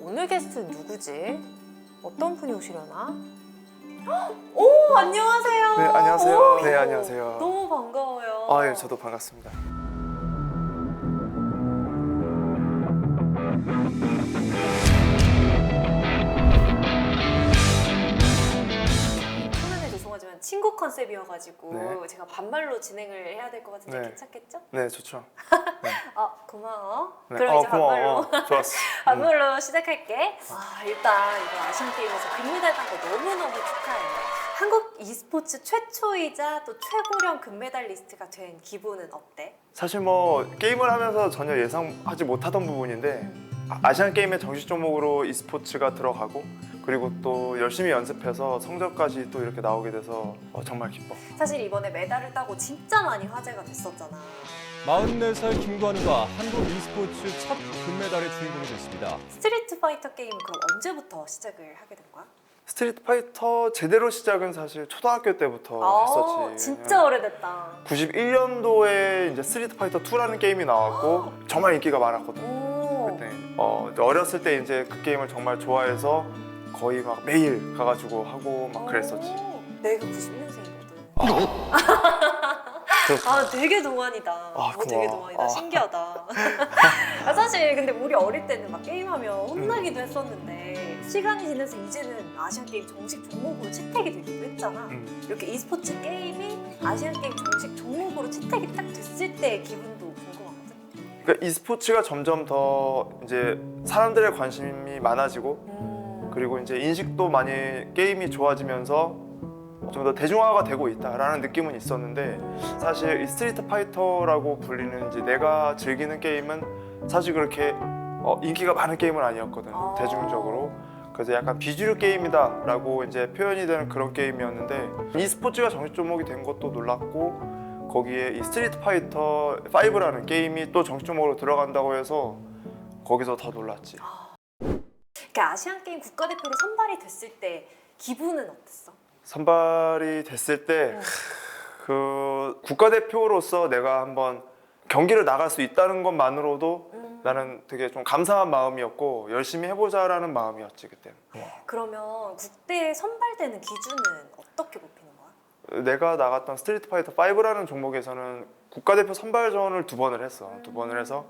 오늘 게스트는 누구지? 어떤 분이 오시려나? 오, 안녕하세요. 네, 안녕하세요. 오, 네, 안녕하세요. 너무 반가워요. 아, 예, 저도 반갑습니다. 초면에 죄송하지만 친구 컨셉이어가지고 네. 제가 반말로 진행을 해야 될 것 같은데 네. 괜찮겠죠? 네, 좋죠. 네. 고마워. 네. 그럼 이제 고마워. 반말로 좋았어. 반말로 시작할게. 일단 이번 아시안 게임에서 금메달 딴 거 너무너무 축하해요. 한국 e스포츠 최초이자 또 최고령 금메달리스트가 된 기분은 어때? 사실 뭐 게임을 하면서 전혀 예상하지 못하던 부분인데 아시안 게임의 정식 종목으로 e스포츠가 들어가고 그리고 또 열심히 연습해서 성적까지 또 이렇게 나오게 돼서 정말 기뻐. 사실 이번에 메달을 따고 진짜 많이 화제가 됐었잖아. 44살 김관우가 한국 e스포츠 첫 금메달의 주인공이 됐습니다. 스트리트 파이터 게임은 그럼 언제부터 시작을 하게 된 거야? 스트리트 파이터 제대로 시작은 사실 초등학교 때부터 했었지. 진짜 오래됐다. 91년도에 이제 스트리트 파이터 2라는 게임이 나왔고 정말 인기가 많았거든. 오. 그때 어렸을 때 이제 그 게임을 정말 좋아해서 거의 막 매일 가가지고 하고 막 그랬었지. 내가 90년생이거든. 그렇구나. 되게 동안이다. 되게 고마워. 동안이다. 신기하다. 사실 근데 우리 어릴 때는 막 게임하면 혼나기도 했었는데 시간이 지나서 이제는 아시안 게임 정식 종목으로 채택이 되기도 했잖아. 이렇게 e스포츠 게임이 아시안 게임 정식 종목으로 채택이 딱 됐을 때의 기분도 궁금하거든. 그러니까 e스포츠가 점점 더 이제 사람들의 관심이 많아지고 그리고 이제 인식도 많이 게임이 좋아지면서 좀 더 대중화가 되고 있다라는 느낌은 있었는데 사실 이 스트리트 파이터라고 불리는 이제 내가 즐기는 게임은 사실 그렇게 인기가 많은 게임은 아니었거든. 대중적으로. 그래서 약간 비주류 게임이다라고 이제 표현이 되는 그런 게임이었는데 e스포츠가 정식 종목이 된 것도 놀랐고 거기에 이 스트리트 파이터 5라는 게임이 또 정식 종목으로 들어간다고 해서 거기서 더 놀랐지. 그러니까 아시안 게임 국가대표로 선발이 됐을 때 기분은 어땠어? 선발이 됐을 때 그 국가대표로서 내가 한번 경기를 나갈 수 있다는 것만으로도 나는 되게 좀 감사한 마음이었고 열심히 해보자라는 마음이었지 그때. 그러면 국대에 선발되는 기준은 어떻게 뽑히는 거야? 내가 나갔던 스트리트 파이터 5라는 종목에서는 국가대표 선발전을 2번을 했어. 2번을 해서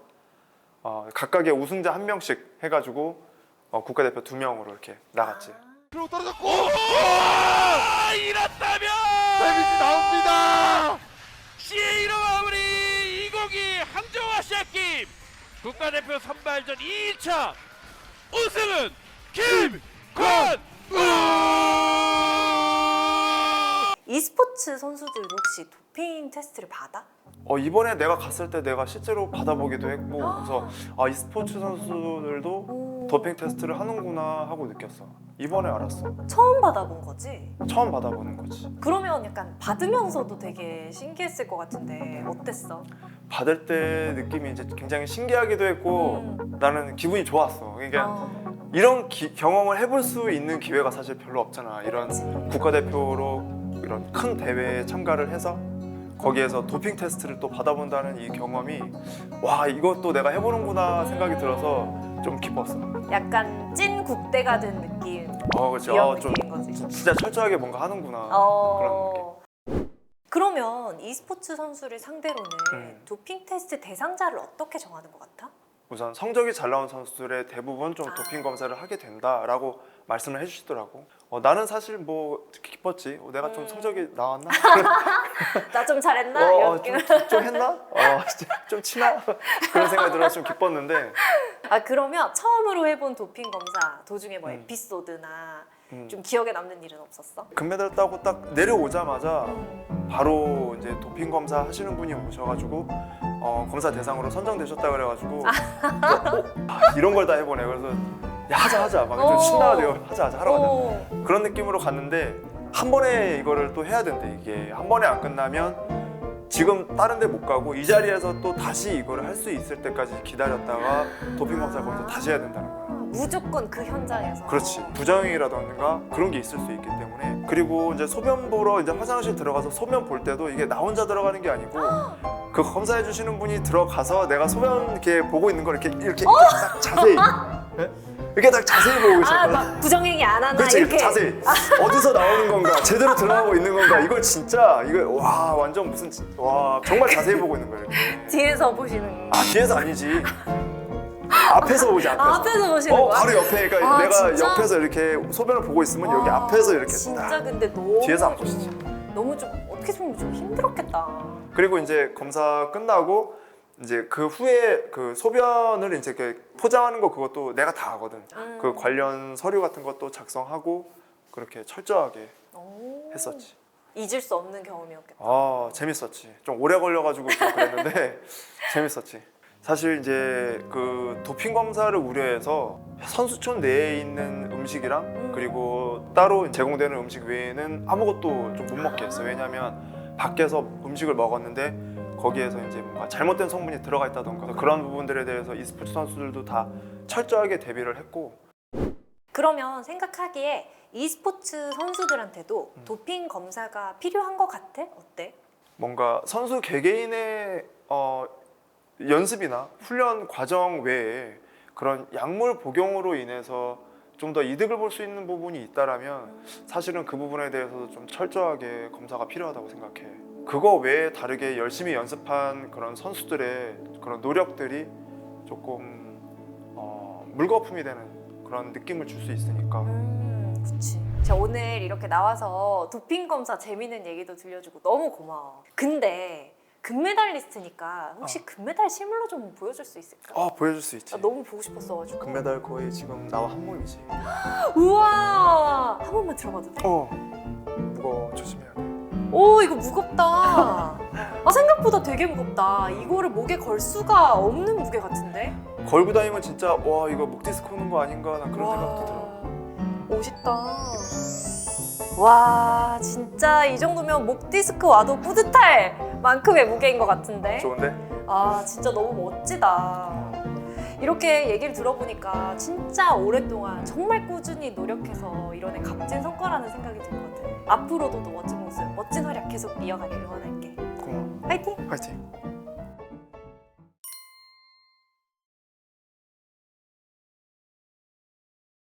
각각의 우승자 1명씩 해가지고 국가대표 2명으로 이렇게 나갔지. 그리고 떨어졌고 이렇다면 데미지 나옵니다. CA로 마무리 2022 항저우 아시안게임 국가대표 선발전 2차 우승은 김관우. e스포츠 선수들도 혹시 도핑 테스트를 받아? 이번에 내가 갔을 때 내가 실제로 받아보기도 했고 그래서 e스포츠 선수들도 도핑 테스트를 하는구나 하고 느꼈어. 이번에 알았어. 처음 받아본 거지? 처음 받아보는 거지. 그러면 약간 받으면서도 되게 신기했을 것 같은데 어땠어? 받을 때 느낌이 이제 굉장히 신기하기도 했고 나는 기분이 좋았어. 그러니까 이런 경험을 해볼 수 있는 기회가 사실 별로 없잖아. 이런 국가대표로 이런 큰 대회에 참가를 해서 거기에서 도핑 테스트를 또 받아본다는 이 경험이 와 이것도 내가 해보는구나 생각이 들어서 좀 기뻤어. 약간 찐 국대가 된 느낌. 그렇지. 이런 좀 느낌인 거지. 진짜 철저하게 뭔가 하는구나 그런 느낌. 그러면 e스포츠 선수를 상대로는 도핑 테스트 대상자를 어떻게 정하는 것 같아? 우선 성적이 잘 나온 선수들의 대부분 좀 도핑 검사를 하게 된다라고 말씀을 해주시더라고. 나는 사실 뭐 기뻤지. 내가 좀 성적이 나왔나? 나 좀 잘했나? 이렇게. 좀 했나? 좀 치나? 그런 생각이 들어서 좀 기뻤는데. 그러면 처음으로 해본 도핑 검사 도중에 뭐 에피소드나 좀 기억에 남는 일은 없었어? 금메달 따고 딱 내려오자마자 바로 이제 도핑 검사 하시는 분이 오셔가지고 검사 대상으로 선정되셨다 그래가지고 이런 걸 다 해보네. 그래서 야 하자 막 좀 신나가지고 하자 하러 가자 그런 느낌으로 갔는데 한 번에 이거를 또 해야 된대. 이게 한 번에 안 끝나면 지금 다른 데 못 가고 이 자리에서 또 다시 이거를 할 수 있을 때까지 기다렸다가 도핑 검사를 거기서 다시 해야 된다는 거야. 무조건 그 현장에서. 그렇지. 부작용이라던가 그런 게 있을 수 있기 때문에. 그리고 이제 소변 보러 이제 화장실 들어가서 소변 볼 때도 이게 나 혼자 들어가는 게 아니고 그 검사해 주시는 분이 들어가서 내가 소변 이렇게 보고 있는 걸 이렇게 딱 자세히 이렇게 딱 자세히 보고 아, 있었거든. 막 부정행위 안 하나 그렇지, 이렇게. 자세히 어디서 나오는 건가, 제대로 들어가고 있는 건가, 이걸 진짜 이거 와 완전 무슨 와 정말 자세히 보고 있는 거예요. 이렇게. 뒤에서 보시는. 아 뒤에서 아니지. 앞에서 보지, 앞에서. 앞에서 보시는 거야? 바로 옆에. 그러니까 아, 내가 진짜? 옆에서 이렇게 소변을 보고 있으면 여기 앞에서 이렇게 진짜 딱. 근데 너무 뒤에서 안 보시지. 너무 좀 어떻게 보면 좀 힘들었겠다. 그리고 이제 검사 끝나고 이제 그 후에 그 소변을 이제 이렇게 포장하는 거 그것도 내가 다 하거든. 그 관련 서류 같은 것도 작성하고 그렇게 철저하게 오. 했었지. 잊을 수 없는 경험이었겠다. 아 재밌었지. 좀 오래 걸려가지고 좀 그랬는데 재밌었지. 사실 이제 그 도핑 검사를 우려해서 선수촌 내에 있는 음식이랑 그리고 따로 제공되는 음식 외에는 아무것도 좀 못 먹게 했어. 왜냐면 밖에서 음식을 먹었는데 거기에서 이제 뭔가 잘못된 성분이 들어가 있다던가 그런 부분들에 대해서 e스포츠 선수들도 다 철저하게 대비를 했고. 그러면 생각하기에 e스포츠 선수들한테도 도핑 검사가 필요한 것 같아? 어때? 뭔가 선수 개개인의 연습이나 훈련 과정 외에 그런 약물 복용으로 인해서 좀 더 이득을 볼 수 있는 부분이 있다라면 사실은 그 부분에 대해서도 좀 철저하게 검사가 필요하다고 생각해. 그거 외에 다르게 열심히 연습한 그런 선수들의 그런 노력들이 조금 물거품이 되는 그런 느낌을 줄 수 있으니까. 그치. 자, 오늘 이렇게 나와서 도핑 검사 재밌는 얘기도 들려주고 너무 고마워. 근데 금메달리스트니까 혹시 금메달 실물로 좀 보여줄 수 있을까? 보여줄 수 있지. 나 너무 보고 싶었어가지고. 금메달 거의 지금 나와 한 몸이지. 우와! 한 번만 들어봐도 돼? 무거워, 조심해야 돼. 오, 이거 무겁다. 아, 생각보다 되게 무겁다. 이거를 목에 걸 수가 없는 무게 같은데? 걸고 다니면 진짜 와 이거 목 디스크 오는 거 아닌가 난 그런 생각도 들어. 멋있다. 와, 진짜 이 정도면 목 디스크 와도 뿌듯할 만큼의 무게인 것 같은데? 좋은데? 아, 진짜 너무 멋지다. 이렇게 얘기를 들어보니까 진짜 오랫동안 정말 꾸준히 노력해서 이뤄낸 값진 성과라는 생각이 든 것 같아. 앞으로도 더 멋진 모습, 멋진 활약 계속 이어가길 응원할게. 고마워. 화이팅! 화이팅.